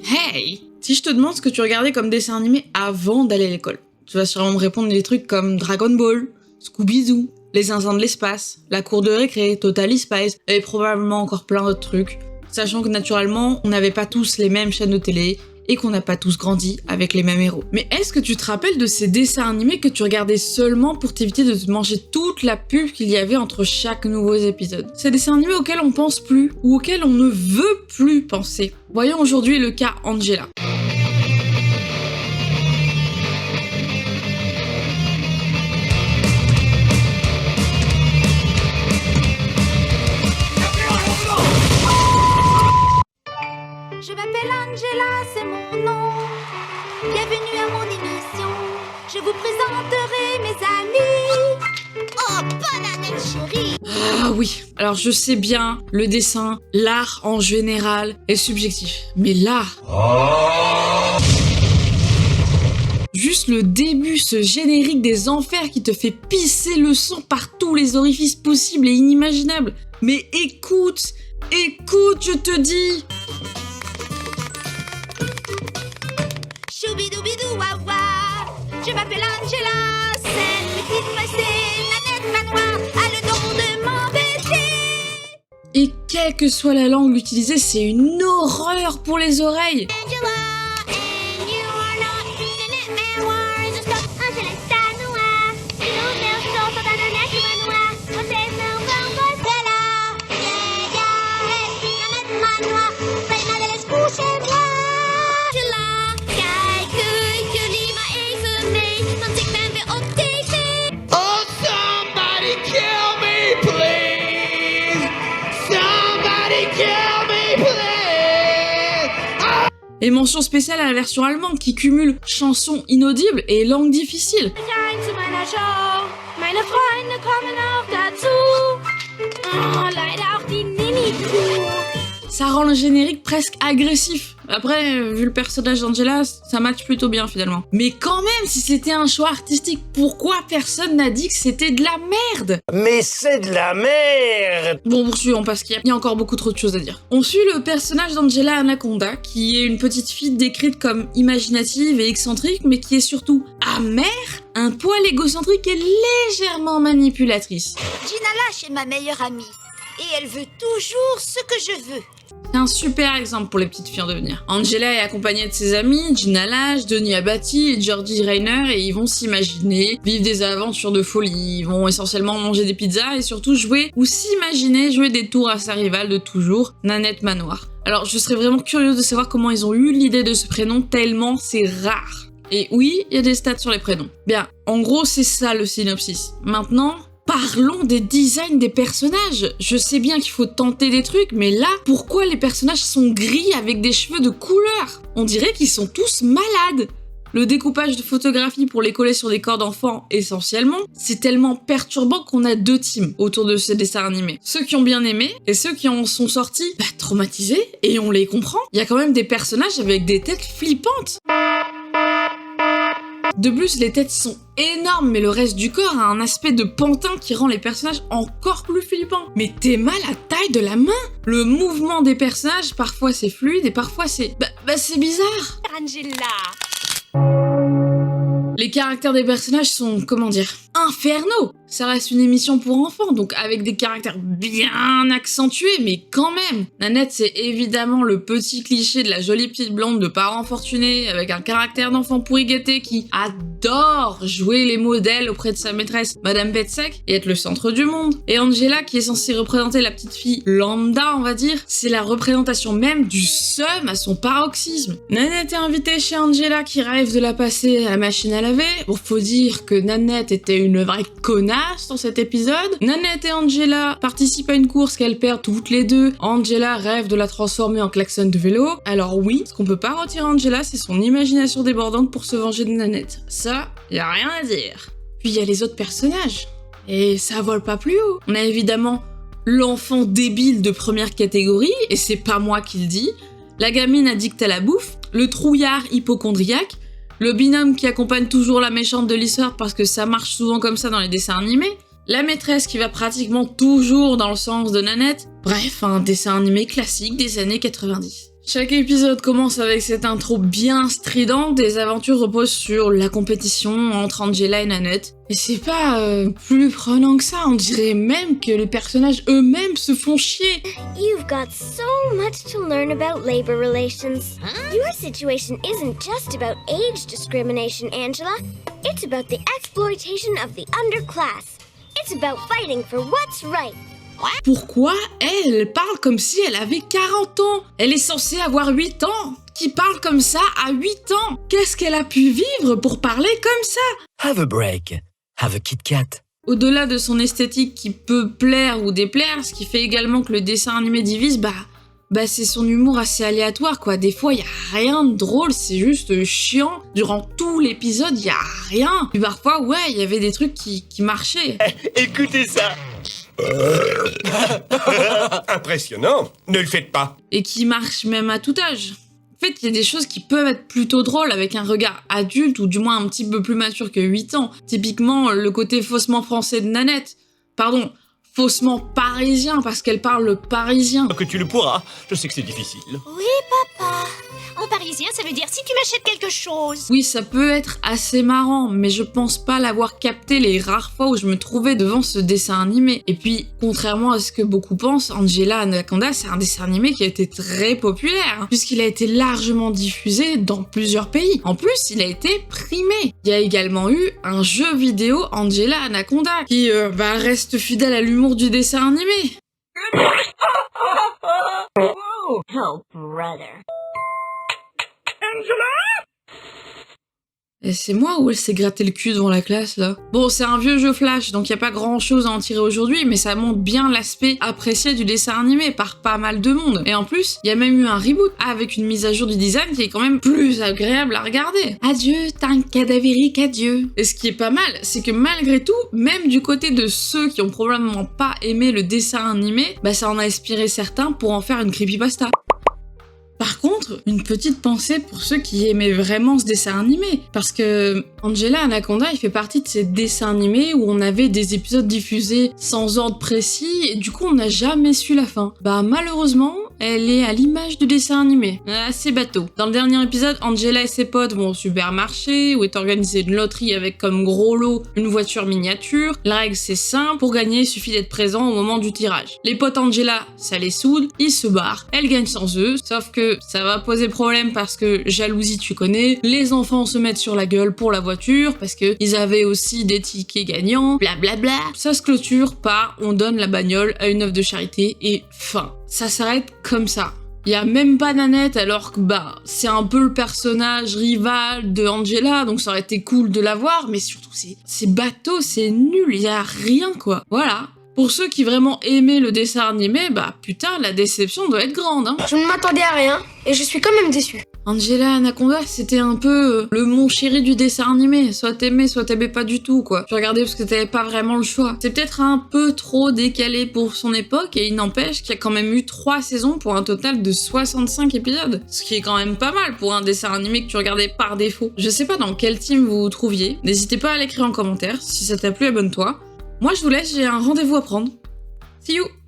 Hey! Si je te demande ce que tu regardais comme dessin animé avant d'aller à l'école, tu vas sûrement me répondre des trucs comme Dragon Ball, Scooby-Doo, Les Zinzins de l'espace, La Cour de récré, Totally Spies, et probablement encore plein d'autres trucs. Sachant que naturellement, on n'avait pas tous les mêmes chaînes de télé, et qu'on n'a pas tous grandi avec les mêmes héros. Mais est-ce que tu te rappelles de ces dessins animés que tu regardais seulement pour t'éviter de te manger toute la pub qu'il y avait entre chaque nouveau épisode? Ces dessins animés auxquels on pense plus, ou auxquels on ne veut plus penser. Voyons aujourd'hui le cas Angela. Je m'appelle Angela, c'est mon nom. Bienvenue à mon émission. Je vous présenterai mes amis. Oh, bonne année, chérie. Ah oui, alors je sais bien, le dessin, l'art en général est subjectif. Mais là... Juste le début, ce générique des enfers qui te fait pisser le sang par tous les orifices possibles et inimaginables. Mais écoute, je te dis... Choubidoubidou wawa. Je m'appelle Angela, c'est une petite passée. Nanette Manoir a le don de m'embêter. Et quelle que soit la langue utilisée, c'est une horreur pour les oreilles. Angela, and you are not Nanette Manoir. Je sou Angela Sanoa. E no meu show sou da Nanette Manoir. Vocês não vão gostar lá. Nanette Manoir. Fais mal, escutez-moi. Angela, kijk uit, jullie maar even mee, want ik ben weer op tv. Oh, somebody kill me, please! Somebody kill me, please! Et mention spéciale à la version allemande qui cumule chansons inaudibles et langues difficiles. Rein zu meiner Show, meine Freunde kommen auch dazu. Oh, leider auch die Nini-Crew. Ça rend le générique presque agressif. Après, vu le personnage d'Angela, ça match plutôt bien finalement. Mais quand même, si c'était un choix artistique, pourquoi personne n'a dit que c'était de la merde? Mais c'est de la merde! Bon, poursuivons parce qu'il y a encore beaucoup trop de choses à dire. On suit le personnage d'Angela Anaconda, qui est une petite fille décrite comme imaginative et excentrique, mais qui est surtout amère, un poil égocentrique et légèrement manipulatrice. Gina Lash est ma meilleure amie. Et elle veut toujours ce que je veux. C'est un super exemple pour les petites filles en devenir. Angela est accompagnée de ses amis, Gina Lash, Denis Abati et Georgie Rainer, et ils vont s'imaginer, vivre des aventures de folie, ils vont essentiellement manger des pizzas et surtout jouer, ou s'imaginer jouer des tours à sa rivale de toujours, Nanette Manoir. Alors je serais vraiment curieuse de savoir comment ils ont eu l'idée de ce prénom tellement c'est rare. Et oui, il y a des stats sur les prénoms. Bien, en gros c'est ça le synopsis. Maintenant... parlons des designs des personnages. Je sais bien qu'il faut tenter des trucs, mais là, pourquoi les personnages sont gris avec des cheveux de couleur? On dirait qu'ils sont tous malades. Le découpage de photographies pour les coller sur des corps d'enfants, essentiellement, c'est tellement perturbant qu'on a deux teams autour de ce dessin animé. Ceux qui ont bien aimé et ceux qui en sont sortis traumatisés, et on les comprend. Il y a quand même des personnages avec des têtes flippantes. De plus, les têtes sont énormes, mais le reste du corps a un aspect de pantin qui rend les personnages encore plus flippants. Mais t'es mal à taille de la main. Le mouvement des personnages, parfois c'est fluide et parfois c'est... c'est bizarre. Angela. Les caractères des personnages sont, comment dire, infernaux. Ça reste une émission pour enfants, donc avec des caractères bien accentués, mais quand même. Nanette, c'est évidemment le petit cliché de la jolie petite blonde de parents fortunés, avec un caractère d'enfant pourri gâté qui adore jouer les modèles auprès de sa maîtresse, Madame Betsec, et être le centre du monde. Et Angela, qui est censée représenter la petite fille lambda, on va dire, c'est la représentation même du seum à son paroxysme. Nanette est invitée chez Angela, qui rêve de la passer à la machine à laver. Bon, faut dire que Nanette était une vraie connasse dans cet épisode. Nanette et Angela participent à une course qu'elles perdent toutes les deux. Angela rêve de la transformer en klaxon de vélo. Alors oui, ce qu'on peut pas retirer à Angela, c'est son imagination débordante pour se venger de Nanette. Ça, y a rien à dire. Puis il y a les autres personnages. Et ça vole pas plus haut. On a évidemment l'enfant débile de première catégorie, et c'est pas moi qui le dis, la gamine addicte à la bouffe, le trouillard hypocondriaque, le binôme qui accompagne toujours la méchante de l'histoire parce que ça marche souvent comme ça dans les dessins animés, la maîtresse qui va pratiquement toujours dans le sens de Nanette, bref, un dessin animé classique des années 90. Chaque épisode commence avec cette intro bien stridente, des aventures reposent sur la compétition entre Angela et Nanette. Et c'est pas plus prenant que ça, on dirait même que les personnages eux-mêmes se font chier. You've got so much to learn about labor relations. Your situation isn't just about age discrimination, Angela. It's about the exploitation of the underclass. It's about fighting for what's right. Pourquoi elle parle comme si elle avait 40 ans? Elle est censée avoir 8 ans. Qui parle comme ça à 8 ans? Qu'est-ce qu'elle a pu vivre pour parler comme ça? Have a break. Have a Kit Kat. Au-delà de son esthétique qui peut plaire ou déplaire, ce qui fait également que le dessin animé divise, bah c'est son humour assez aléatoire quoi. Des fois, il y a rien de drôle, c'est juste chiant. Durant tout l'épisode, il y a rien. Puis parfois, ouais, il y avait des trucs qui marchaient. Écoutez ça. Impressionnant. Ne le faites pas. Et qui marchent même à tout âge. En fait, il y a des choses qui peuvent être plutôt drôles avec un regard adulte ou du moins un petit peu plus mature que 8 ans. Typiquement, le côté faussement français de Nanette. Pardon, faussement parisien parce qu'elle parle le parisien. Que tu le pourras. Je sais que c'est difficile. Oui, papa. En parisien, ça veut dire si tu m'achètes quelque chose. Oui, ça peut être assez marrant, mais je pense pas l'avoir capté les rares fois où je me trouvais devant ce dessin animé. Et puis, contrairement à ce que beaucoup pensent, Angela Anaconda, c'est un dessin animé qui a été très populaire, puisqu'il a été largement diffusé dans plusieurs pays. En plus, il a été primé. Il y a également eu un jeu vidéo Angela Anaconda, qui reste fidèle à l'humour du dessin animé. Oh, brother. Et c'est moi ou elle s'est gratté le cul devant la classe, là? Bon, c'est un vieux jeu Flash, donc y a pas grand chose à en tirer aujourd'hui, mais ça montre bien l'aspect apprécié du dessin animé par pas mal de monde. Et en plus, y a même eu un reboot avec une mise à jour du design qui est quand même plus agréable à regarder. Adieu, teint cadavérique, adieu. Et ce qui est pas mal, c'est que malgré tout, même du côté de ceux qui ont probablement pas aimé le dessin animé, ça en a inspiré certains pour en faire une creepypasta. Par contre, une petite pensée pour ceux qui aimaient vraiment ce dessin animé, parce que Angela Anaconda, il fait partie de ces dessins animés où on avait des épisodes diffusés sans ordre précis, et du coup on n'a jamais su la fin. Malheureusement, elle est à l'image du dessin animé, assez bateau. Dans le dernier épisode, Angela et ses potes vont au supermarché, où est organisée une loterie avec comme gros lot une voiture miniature. La règle c'est simple, pour gagner il suffit d'être présent au moment du tirage. Les potes Angela, ça les soude, ils se barrent, elle gagne sans eux, sauf que ça va poser problème parce que jalousie tu connais, les enfants se mettent sur la gueule pour la voiture parce que ils avaient aussi des tickets gagnants, blablabla. Ça se clôture par on donne la bagnole à une œuvre de charité et fin. Ça s'arrête comme ça. Y a même pas Nanette alors que c'est un peu le personnage rival de Angela, donc ça aurait été cool de la voir, mais surtout c'est bateau, c'est nul, y a rien quoi. Voilà. Pour ceux qui vraiment aimaient le dessin animé, putain, la déception doit être grande, hein. Je ne m'attendais à rien et je suis quand même déçue. Angela Anaconda, c'était un peu le mon chéri du dessin animé. Soit t'aimais pas du tout, quoi. Tu regardais parce que t'avais pas vraiment le choix. C'est peut-être un peu trop décalé pour son époque et il n'empêche qu'il y a quand même eu 3 saisons pour un total de 65 épisodes. Ce qui est quand même pas mal pour un dessin animé que tu regardais par défaut. Je sais pas dans quel team vous vous trouviez. N'hésitez pas à l'écrire en commentaire. Si ça t'a plu, abonne-toi. Moi, je vous laisse, j'ai un rendez-vous à prendre. See you!